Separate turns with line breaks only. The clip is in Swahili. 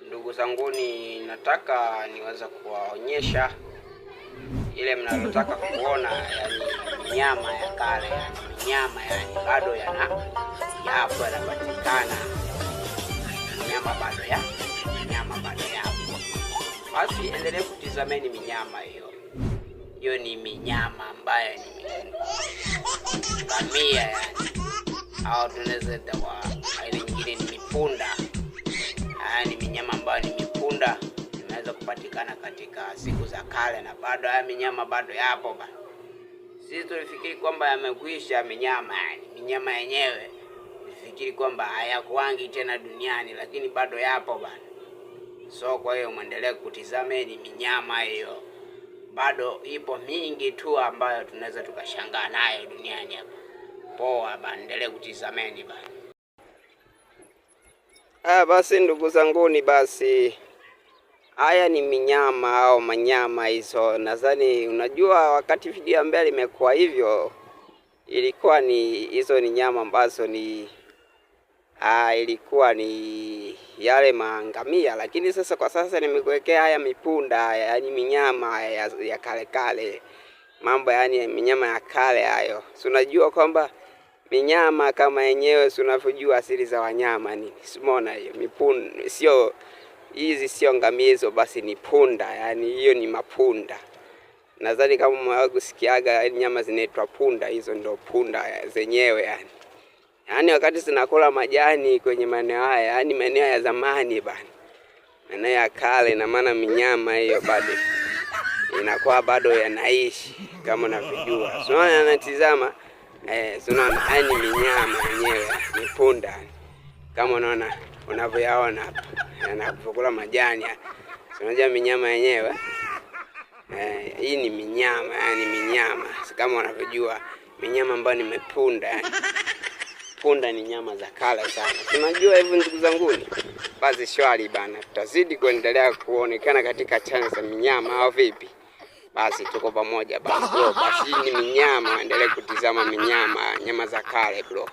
Ndugu zanguni, nataka niweza kuwaonyesha ile mnalotaka kuona, yani nyama ya kale, yani nyama yani bado yapo yanapatikana, nyama bado yapo. Basi endelee kutizameni minyama hiyo. Hiyo ni minyama ambayo ni ngamia yani, au tunaweza kwa aina nyingine ni mipunda. Haya ni minyama ambayo ni mipunda, inaweza kupatikana katika siku za kale, na bado haya minyama bado yapo bana. Sisi tulifikiri kwamba yamekwisha minyama, yani minyama yenyewe tulifikiri kwamba hayakuangi tena duniani, lakini bado yapo bana. So kwa hiyo muendelee kutizameni minyama hiyo, bado ipo mingi tu ambayo tunaweza tukashangaa nayo duniani hapa. Poa bana, endelee kutizameni bana. Basi ndugu zanguni, basi haya ni minyama au manyama hizo. Nadhani unajua wakati video mbele imekuwa hivyo, ilikuwa ni hizo ni nyama ambazo ni ilikuwa ni yale mangamia, lakini sasa kwa sasa nimekuwekea haya mipunda, yani minyama ya kale kale, mambo yani minyama ya kale hayo. Si unajua kwamba minyama kama yenyewe, si unavyojua asili za wanyama nini, simona hiyo mipunda, sio hizi, sio ngamia hizo, basi ni punda, yani hiyo ni mapunda. Nadhani kama mmewahi kusikiaga nyama zinaitwa punda, hizo ndio punda zenyewe yani. Yani wakati zinakula majani kwenye maeneo haya, yani maeneo ya zamani bana, maeneo ya kale, na maana minyama hiyo bado inakuwa bado yanaishi kama unavyojua. So anatizama unaona yani minyama yenyewe ni punda, kama unaona unavyoyaona hapa yanakula majani. Unajua minyama yenyewe hii ni minyama, yani minyama kama unavyojua minyama ambayo ni mepunda yani. Punda ni nyama za kale sana, tunajua hivyo ndugu zanguni. Basi shwari bana, tutazidi kuendelea kuonekana katika channel za minyama au vipi? Basi tuko pamoja bana bro. Basi ni minyama, endelee kutizama minyama, nyama za kale bro.